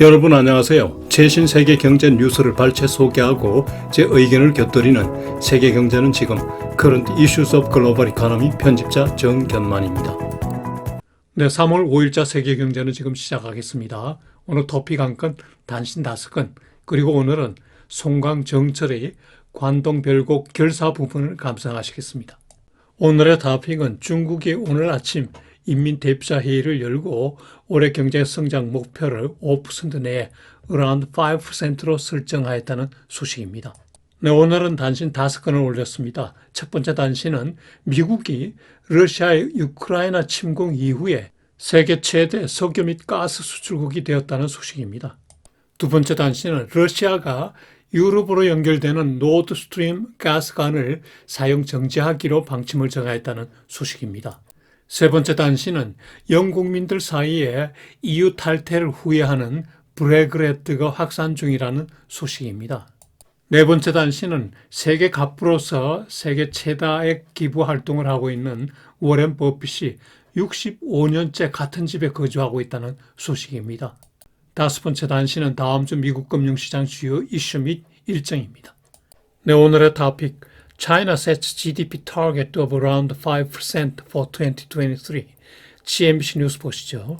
여러분 안녕하세요. 최신 세계 경제 뉴스를 발췌 소개하고 제 의견을 곁들이는 세계 경제는 지금 Current Issues of Global Economy 편집자 정견만입니다. 네, 3월 5일자 세계 경제는 지금 시작하겠습니다. 오늘 토픽 한 건, 단신 5건, 그리고 오늘은 송강정철의 관동별곡 결사 부분을 감상하시겠습니다. 오늘의 토픽은 중국이 오늘 아침 인민대표자 회의를 열고 올해 경제 성장 목표를 5% 내에 around 5%로 설정하였다는 소식입니다. 네, 오늘은 단신 5건을 올렸습니다. 첫 번째 단신은 미국이 러시아의 우크라이나 침공 이후에 세계 최대 석유 및 가스 수출국이 되었다는 소식입니다. 두 번째 단신은 러시아가 유럽으로 연결되는 노드스트림 가스관을 사용 정지하기로 방침을 정하였다는 소식입니다. 세 번째 단신은 영국민들 사이에 EU 탈퇴를 후회하는 브렉그레트가 확산 중이라는 소식입니다. 네 번째 단신은 세계 갑부로서 세계 최다액 기부 활동을 하고 있는 워렌 버핏이 65년째 같은 집에 거주하고 있다는 소식입니다. 다섯 번째 단신은 다음 주 미국 금융시장 주요 이슈 및 일정입니다. 네, 오늘의 토픽. China sets GDP target of around 5% for 2023. CNBC 뉴스 보시죠.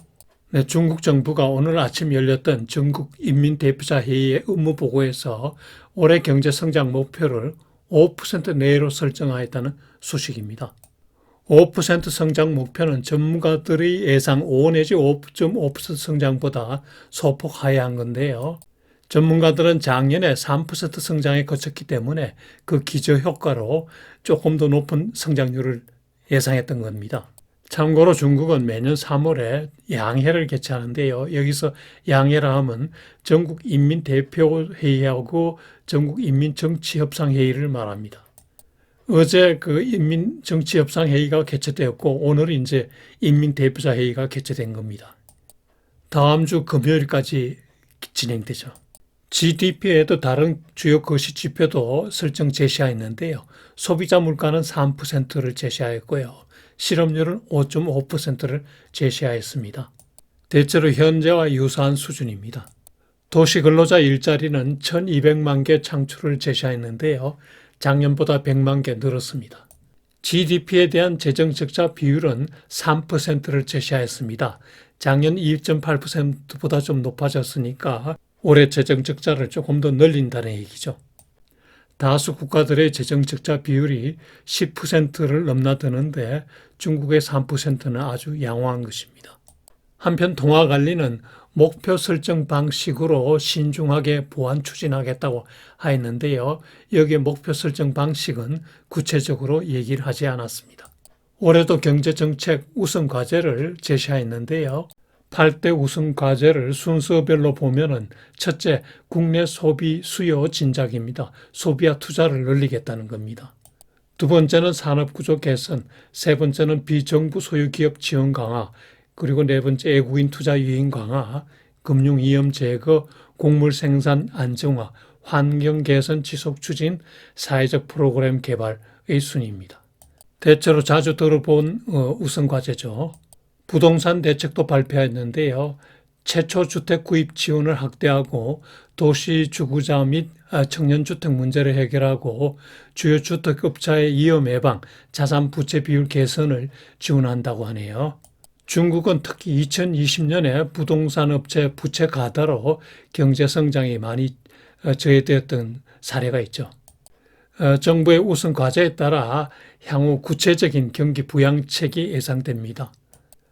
네, 중국 정부가 오늘 아침 열렸던 전국 인민대표자 회의의 업무보고에서 올해 경제 성장 목표를 5% 내로 설정하였다는 소식입니다. 5% 성장 목표는 전문가들의 예상 5 내지 5.5% 성장보다 소폭 하회한 건데요. 전문가들은 작년에 3% 성장에 그쳤기 때문에 그 기저효과로 조금 더 높은 성장률을 예상했던 겁니다. 참고로 중국은 매년 3월에 양회를 개최하는데요. 여기서 양회라 하면 전국인민대표회의하고 전국인민정치협상회의를 말합니다. 어제 그 인민정치협상회의가 개최되었고 오늘 이제 인민대표자회의가 개최된 겁니다. 다음 주 금요일까지 진행되죠. GDP에도 다른 주요 거시 지표도 설정 제시하였는데요. 소비자 물가는 3%를 제시하였고요. 실업률은 5.5%를 제시하였습니다. 대체로 현재와 유사한 수준입니다. 도시 근로자 일자리는 1,200만 개 창출을 제시하였는데요. 작년보다 100만 개 늘었습니다. GDP에 대한 재정 적자 비율은 3%를 제시하였습니다. 작년 2.8%보다 좀 높아졌으니까 올해 재정 적자를 조금 더 늘린다는 얘기죠. 다수 국가들의 재정 적자 비율이 10%를 넘나드는데 중국의 3%는 아주 양호한 것입니다. 한편 통화관리는 목표 설정 방식으로 신중하게 보완 추진하겠다고 하였는데요. 여기에 목표 설정 방식은 구체적으로 얘기를 하지 않았습니다. 올해도 경제정책 우선 과제를 제시하였는데요. 8대 우선 과제를 순서별로 보면은 첫째, 국내 소비 수요 진작입니다. 소비와 투자를 늘리겠다는 겁니다. 두 번째는 산업구조 개선, 세 번째는 비정부 소유 기업 지원 강화, 그리고 네 번째 외국인 투자 유인 강화, 금융 위험 제거, 곡물 생산 안정화, 환경 개선 지속 추진, 사회적 프로그램 개발의 순입니다. 대체로 자주 들어본 우선 과제죠. 부동산 대책도 발표했는데요. 최초 주택 구입 지원을 확대하고 도시 주구자 및 청년주택 문제를 해결하고 주요 주택업자의 위험 예방, 자산 부채 비율 개선을 지원한다고 하네요. 중국은 특히 2020년에 부동산 업체 부채 가다로 경제 성장이 많이 저해되었던 사례가 있죠. 정부의 우선 과제에 따라 향후 구체적인 경기 부양책이 예상됩니다.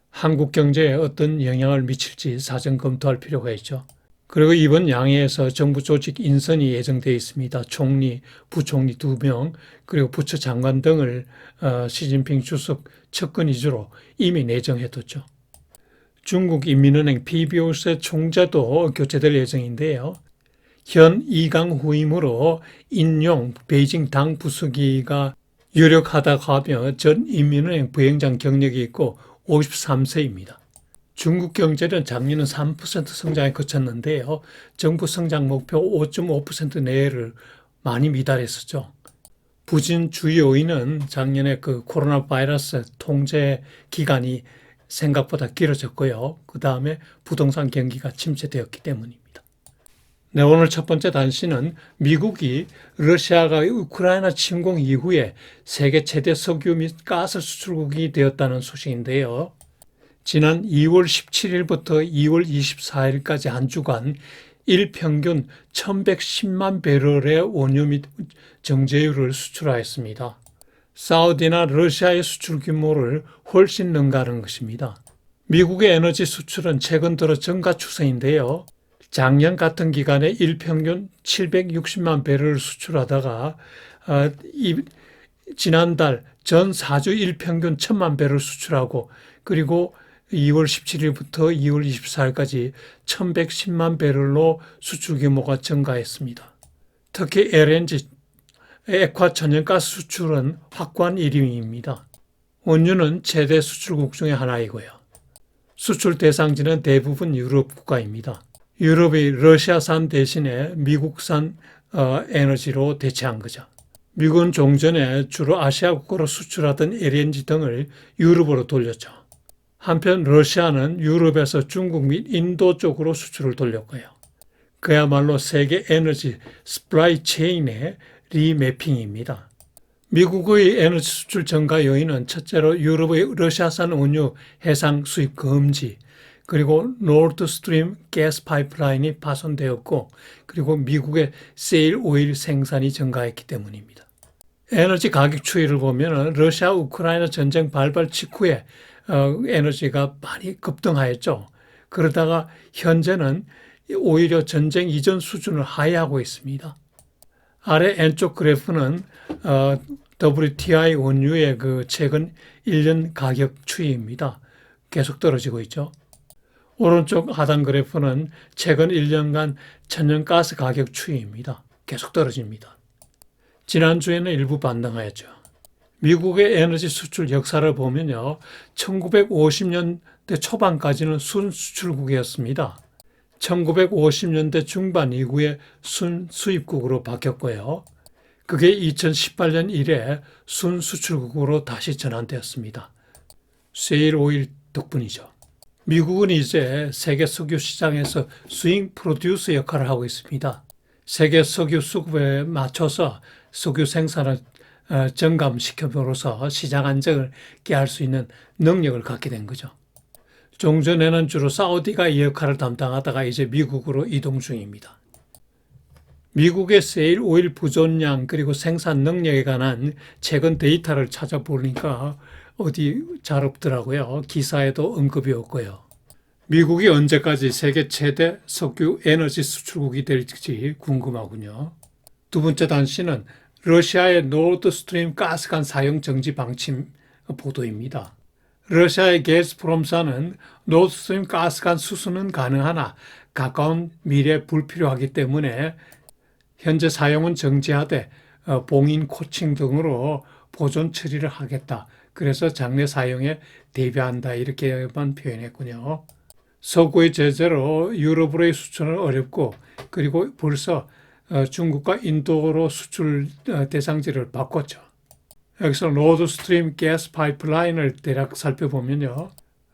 한국 경제에 어떤 영향을 미칠지 사전 검토할 필요가 있죠. 그리고 이번 양회에서 정부 조직 인선이 예정되어 있습니다. 총리, 부총리 2명, 그리고 부처 장관 등을 시진핑 주석 측근 위주로 이미 내정해뒀죠. 중국인민은행 PBOC 총재도 교체될 예정인데요. 현 이강 후임으로 인용 베이징 당 부수기가 유력하다고 하며 전 인민은행 부행장 경력이 있고 53세입니다. 중국 경제는 작년은 3% 성장에 그쳤는데요. 정부 성장 목표 5.5% 내를 많이 미달했었죠. 부진 주요 요인은 작년에 그 코로나 바이러스 통제 기간이 생각보다 길어졌고요. 그 다음에 부동산 경기가 침체되었기 때문입니다. 네, 오늘 첫 번째 단시는 미국이 러시아가 우크라이나 침공 이후에 세계 최대 석유 및 가스 수출국이 되었다는 소식인데요. 지난 2월 17일부터 2월 24일까지 한 주간 일평균 1110만 배럴의 원유 및 정제유를 수출하였습니다. 사우디나 러시아의 수출 규모를 훨씬 능가하는 것입니다. 미국의 에너지 수출은 최근 들어 증가 추세인데요. 작년 같은 기간에 일평균 760만 배럴을 수출하다가 지난달 전 4주 일평균 1000만 배럴 수출하고 그리고 2월 17일부터 2월 24일까지 1110만 배럴로 수출 규모가 증가했습니다. 특히 LNG, 액화 천연가스 수출은 확고한 1위입니다. 원유는 최대 수출국 중에 하나이고요. 수출 대상지는 대부분 유럽 국가입니다. 유럽이 러시아산 대신에 미국산 에너지로 대체한 거죠. 미국은 종전에 주로 아시아 국가로 수출하던 LNG 등을 유럽으로 돌렸죠. 한편 러시아는 유럽에서 중국 및 인도 쪽으로 수출을 돌렸고요. 그야말로 세계 에너지 스플라이 체인의 리매핑입니다. 미국의 에너지 수출 증가 요인은 첫째로 유럽의 러시아산 원유 해상 수입 금지, 그리고 노르드 스트림 가스 파이프라인이 파손되었고 그리고 미국의 세일 오일 생산이 증가했기 때문입니다. 에너지 가격 추이를 보면 러시아 우크라이나 전쟁 발발 직후에 에너지가 많이 급등하였죠. 그러다가 현재는 오히려 전쟁 이전 수준을 하회하고 있습니다. 아래 왼쪽 그래프는 WTI 원유의 그 최근 1년 가격 추이입니다. 계속 떨어지고 있죠. 오른쪽 하단 그래프는 최근 1년간 천연가스 가격 추이입니다. 계속 떨어집니다. 지난주에는 일부 반등하였죠. 미국의 에너지 수출 역사를 보면요. 1950년대 초반까지는 순수출국이었습니다. 1950년대 중반 이후에 순수입국으로 바뀌었고요. 그게 2018년 이래 순수출국으로 다시 전환되었습니다. 셰일 오일 덕분이죠. 미국은 이제 세계 석유 시장에서 스윙 프로듀서 역할을 하고 있습니다. 세계 석유 수급에 맞춰서 석유 생산을 증감시킴으로써 시장 안정을 깨할 수 있는 능력을 갖게 된 거죠. 종전에는 주로 사우디가 이 역할을 담당하다가 이제 미국으로 이동 중입니다. 미국의 세일 오일 부존량 그리고 생산 능력에 관한 최근 데이터를 찾아보니까 어디 잘 없더라고요. 기사에도 언급이 없고요. 미국이 언제까지 세계 최대 석유 에너지 수출국이 될지 궁금하군요. 두 번째 단시는 러시아의 노드 스트림 가스관 사용 정지 방침 보도입니다. 러시아의 게스프롬사는 노드 스트림 가스관 수수는 가능하나 가까운 미래에 불필요하기 때문에 현재 사용은 정지하되 봉인 코칭 등으로 보존 처리를 하겠다. 그래서 장래 사용에 대비한다 이렇게만 표현했군요. 석유의 제재로 유럽으로의 수출은 어렵고 그리고 벌써 중국과 인도로 수출 대상지를 바꿨죠. 여기서 노드 스트림 가스 파이프라인을 대략 살펴보면요.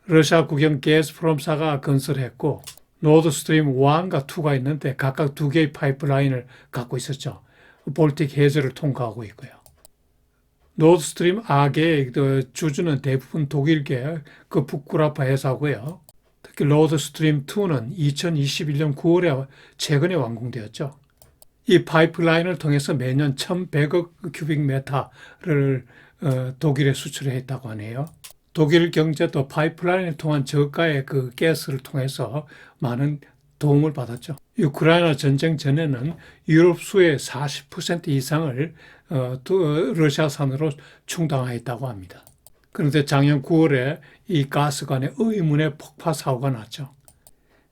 러시아 국영 게스프롬사가 건설했고 노드 스트림 1과 2가 있는데 각각 두 개의 파이프라인을 갖고 있었죠. 볼틱 해저를 통과하고 있고요. 노드 스트림 R계의 주주는 대부분 독일계 그 북구라파 회사고요. 특히 노드 스트림 2는 2021년 9월에 최근에 완공되었죠. 이 파이프라인을 통해서 매년 1,100억 큐빅미터를 독일에 수출했다고 하네요. 독일 경제도 파이프라인을 통한 저가의 그 가스를 통해서 많은 도움을 받았죠. 우크라이나 전쟁 전에는 유럽 수의 40% 이상을 러시아산으로 충당하였다고 합니다. 그런데 작년 9월에 이 가스관에 의문의 폭파 사고가 났죠.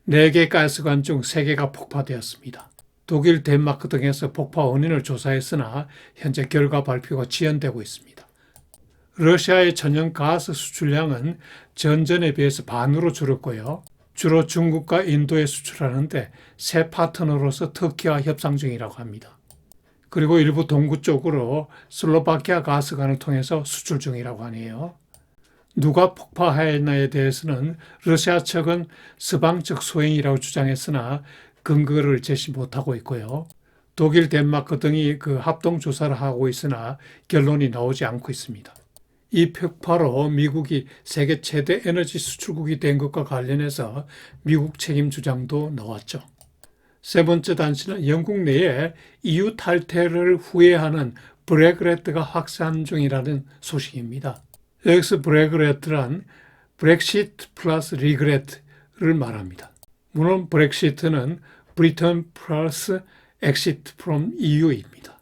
4개 가스관 중 3개가 폭파되었습니다. 독일, 덴마크 등에서 폭파 원인을 조사했으나 현재 결과 발표가 지연되고 있습니다. 러시아의 천연 가스 수출량은 전전에 비해서 반으로 줄었고요. 주로 중국과 인도에 수출하는데 새 파트너로서 터키와 협상 중이라고 합니다. 그리고 일부 동부 쪽으로 슬로바키아 가스관을 통해서 수출 중이라고 하네요. 누가 폭파하였나에 대해서는 러시아 측은 서방 측 소행이라고 주장했으나 근거를 제시 못하고 있고요. 독일, 덴마크 등이 그 합동 조사를 하고 있으나 결론이 나오지 않고 있습니다. 이 폭파로 미국이 세계 최대 에너지 수출국이 된 것과 관련해서 미국 책임 주장도 나왔죠. 세 번째 단신은 영국 내에 EU 탈퇴를 후회하는 브렉그레트가 확산 중이라는 소식입니다. 여기서 브렉그레트란 브렉시트 플러스 리그레트를 말합니다. 물론 브렉시트는 브리튼 플러스 엑시트 프롬 EU입니다.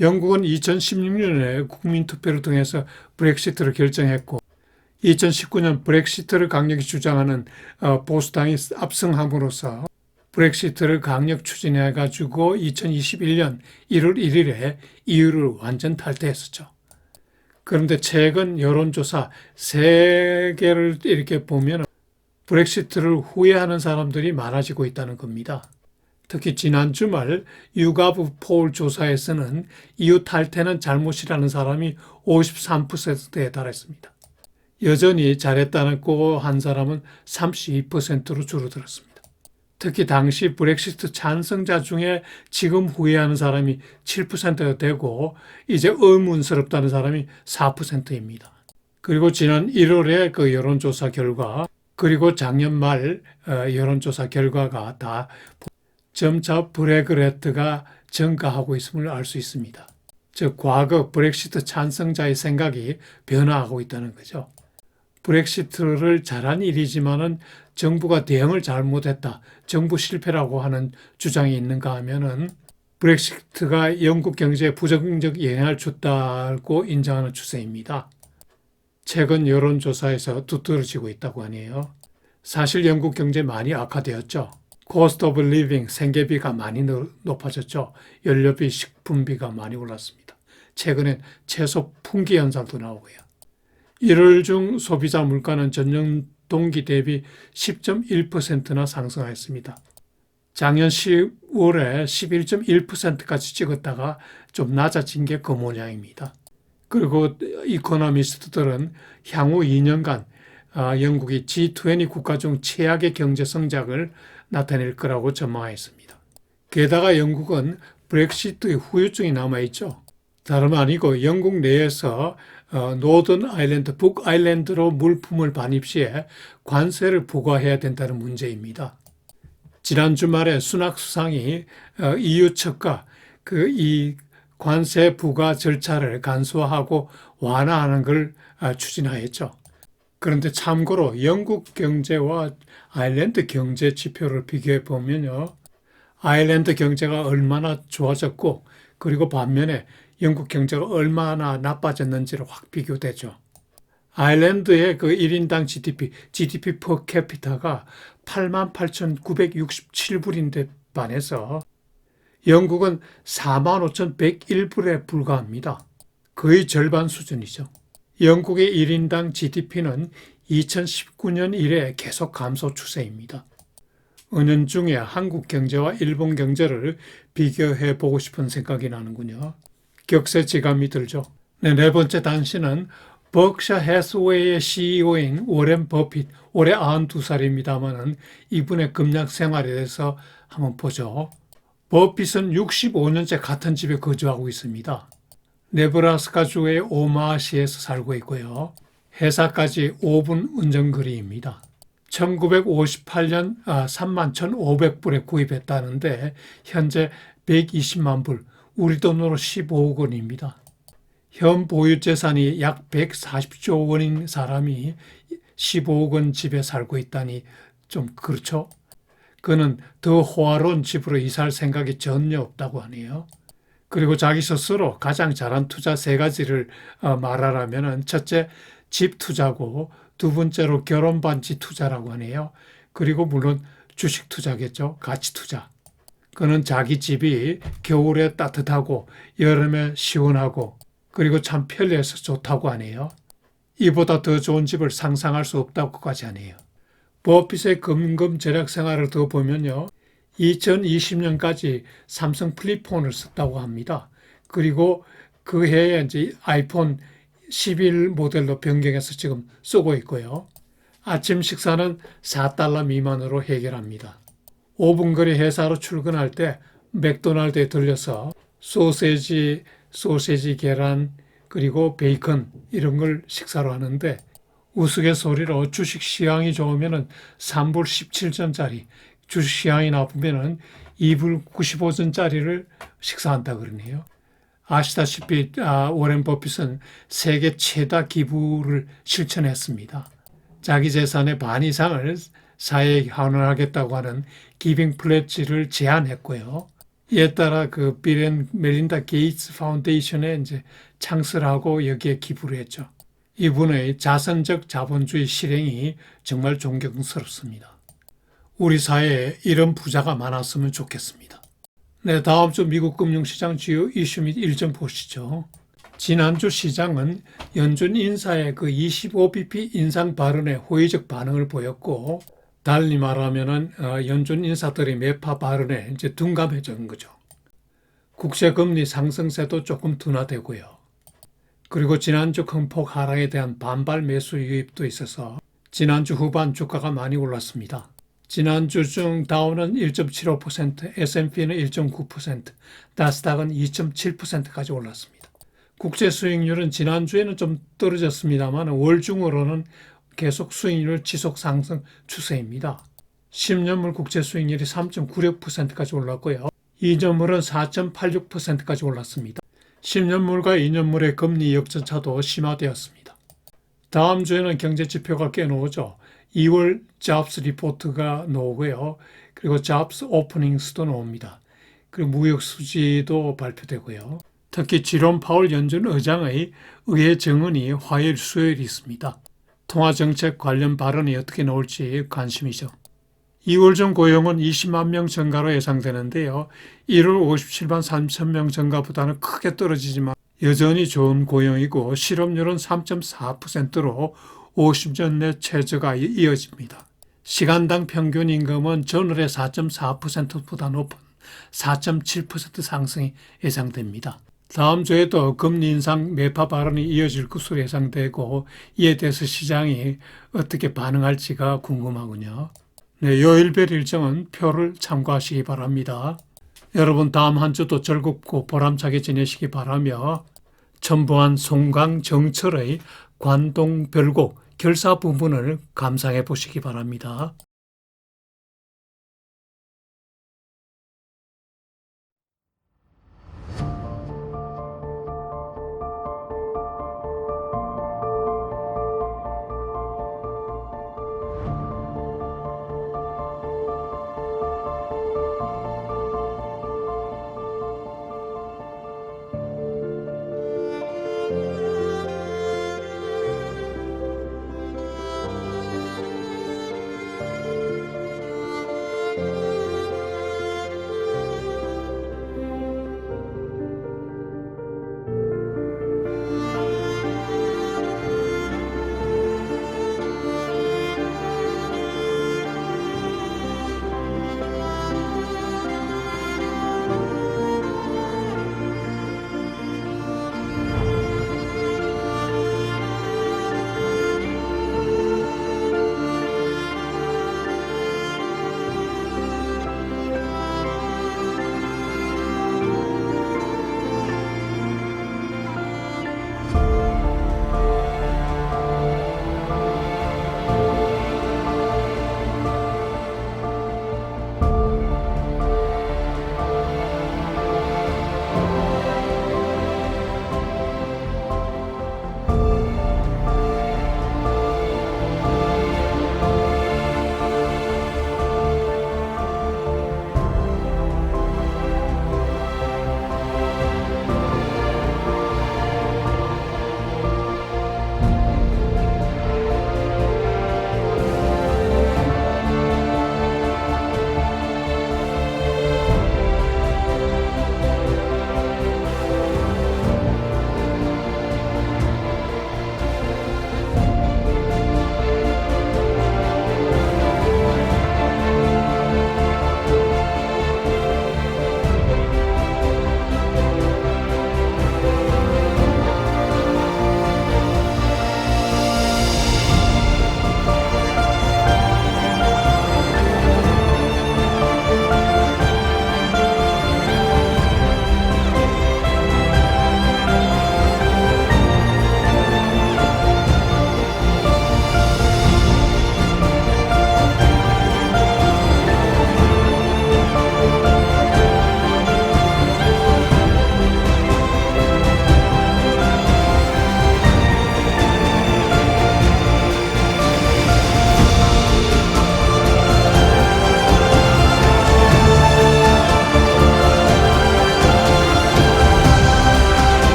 영국은 2016년에 국민투표를 통해서 브렉시트를 결정했고 2019년 브렉시트를 강력히 주장하는 보수당이 압승함으로써 브렉시트를 강력 추진해가지고 2021년 1월 1일에 EU를 완전 탈퇴했었죠. 그런데 최근 여론조사 3개를 이렇게 보면 브렉시트를 후회하는 사람들이 많아지고 있다는 겁니다. 특히 지난 주말 유가브 폴 조사에서는 EU 탈퇴는 잘못이라는 사람이 53%에 달했습니다. 여전히 잘했다고 한 사람은 32%로 줄어들었습니다. 특히 당시 브렉시트 찬성자 중에 지금 후회하는 사람이 7%가 되고 이제 의문스럽다는 사람이 4%입니다. 그리고 지난 1월에 그 여론조사 결과 그리고 작년 말 여론조사 결과가 다 점차 브렉그레트가 증가하고 있음을 알 수 있습니다. 즉 과거 브렉시트 찬성자의 생각이 변화하고 있다는 거죠. 브렉시트를 잘한 일이지만은 정부가 대응을 잘못했다. 정부 실패라고 하는 주장이 있는가 하면은 브렉시트가 영국 경제에 부정적 영향을 줬다고 인정하는 추세입니다. 최근 여론조사에서 두드러지고 있다고 하네요. 사실 영국 경제 많이 악화되었죠. Cost of living, 생계비가 많이 높아졌죠. 연료비, 식품비가 많이 올랐습니다. 최근엔 채소 품귀 현상도 나오고요. 1월 중 소비자 물가는 전년 동기 대비 10.1%나 상승하였습니다. 작년 10월에 11.1%까지 찍었다가 좀 낮아진 게 그 모양입니다. 그리고 이코노미스트들은 향후 2년간 영국이 G20 국가 중 최악의 경제 성장을 나타낼 거라고 전망했습니다. 게다가 영국은 브렉시트의 후유증이 남아있죠. 다름 아니고 영국 내에서 노던 아일랜드, 북 아일랜드로 물품을 반입 시에 관세를 부과해야 된다는 문제입니다. 지난 주말에 수낙 수상이 EU 측과 이 관세 부과 절차를 간소화하고 완화하는 걸 추진하였죠. 그런데 참고로 영국 경제와 아일랜드 경제 지표를 비교해 보면요. 아일랜드 경제가 얼마나 좋아졌고 그리고 반면에 영국 경제가 얼마나 나빠졌는지를 확 비교되죠. 아일랜드의 그 1인당 GDP per capita가 88,967불인데 반해서 영국은 45,101불에 불과합니다. 거의 절반 수준이죠. 영국의 1인당 GDP는 2019년 이래 계속 감소 추세입니다. 은연중에 한국 경제와 일본 경제를 비교해 보고 싶은 생각이 나는군요. 격세지감이 들죠. 네 번째 단신은 버크셔 해스웨이의 CEO인 워렌 버핏, 올해 92살입니다만은 이분의 금약 생활에 대해서 한번 보죠. 버핏은 65년째 같은 집에 거주하고 있습니다. 네브라스카주의 오마하시에서 살고 있고요. 회사까지 5분 운전거리입니다. 1958년 31,500불에 구입했다는데 현재 120만 불, 우리 돈으로 15억 원입니다. 현 보유 재산이 약 140조 원인 사람이 15억 원 집에 살고 있다니 좀 그렇죠? 그는 더 호화로운 집으로 이사할 생각이 전혀 없다고 하네요. 그리고 자기 스스로 가장 잘한 투자 3가지를 말하라면 첫째, 집 투자고 두 번째로 결혼 반지 투자라고 하네요. 그리고 물론 주식 투자겠죠. 가치 투자. 그는 자기 집이 겨울에 따뜻하고 여름에 시원하고 그리고 참 편리해서 좋다고 하네요. 이보다 더 좋은 집을 상상할 수 없다고까지 하네요. 버핏의 금금 절약 생활을 더 보면요. 2020년까지 삼성 플립폰을 썼다고 합니다. 그리고 그 해에 이제 아이폰 11 모델로 변경해서 지금 쓰고 있고요. 아침 식사는 4달러 미만으로 해결합니다. 5분 거리 회사로 출근할 때 맥도날드에 들려서 소세지, 계란, 그리고 베이컨 이런 걸 식사로 하는데 우스갯소리로 주식 시향이 좋으면 3불 17전짜리, 주식 시향이 나쁘면 2불 95전짜리를 식사한다 그러네요. 아시다시피 워렌 버핏은 세계 최다 기부를 실천했습니다. 자기 재산의 반 이상을 사회에 환원하겠다고 하는 기빙 플래지를 제안했고요. 이에 따라 그 빌 앤 멜린다 게이츠 파운데이션에 이제 창설을 하고 여기에 기부를 했죠. 이분의 자선적 자본주의 실행이 정말 존경스럽습니다. 우리 사회에 이런 부자가 많았으면 좋겠습니다. 네, 다음 주 미국 금융시장 주요 이슈 및 일정 보시죠. 지난주 시장은 연준 인사의 그 25bp 인상 발언에 호의적 반응을 보였고, 달리 말하면은 연준 인사들의 매파 발언에 이제 둔감해진 거죠. 국채금리 상승세도 조금 둔화되고요. 그리고 지난주 큰 폭 하락에 대한 반발 매수 유입도 있어서 지난주 후반 주가가 많이 올랐습니다. 지난주 중 다우는 1.75%, S&P는 1.9%, 나스닥은 2.7%까지 올랐습니다. 국제 수익률은 지난주에는 좀 떨어졌습니다만 월 중으로는 계속 수익률 지속 상승 추세입니다. 10년물 국제 수익률이 3.96%까지 올랐고요. 2년물은 4.86%까지 올랐습니다. 10년물과 2년물의 금리 역전차도 심화되었습니다. 다음 주에는 경제 지표가 꽤 나오죠. 2월 잡스 리포트가 나오고요. 그리고 잡스 오프닝스도 나옵니다. 그리고 무역 수지도 발표되고요. 특히 지롬 파월 연준 의장의 의회 정언이 화요일, 수요일 있습니다. 통화정책 관련 발언이 어떻게 나올지 관심이죠. 2월 중 고용은 20만 명 증가로 예상되는데요. 1월 57만 3천 명 증가보다는 크게 떨어지지만 여전히 좋은 고용이고 실업률은 3.4%로 50년 내 최저가 이어집니다. 시간당 평균 임금은 전월의 4.4%보다 높은 4.7% 상승이 예상됩니다. 다음 주에도 금리 인상 매파 발언이 이어질 것으로 예상되고 이에 대해서 시장이 어떻게 반응할지가 궁금하군요. 네, 요일별 일정은 표를 참고하시기 바랍니다. 여러분 다음 한 주도 즐겁고 보람차게 지내시기 바라며 첨부한 송강 정철의 관동 별곡 결사 부분을 감상해 보시기 바랍니다.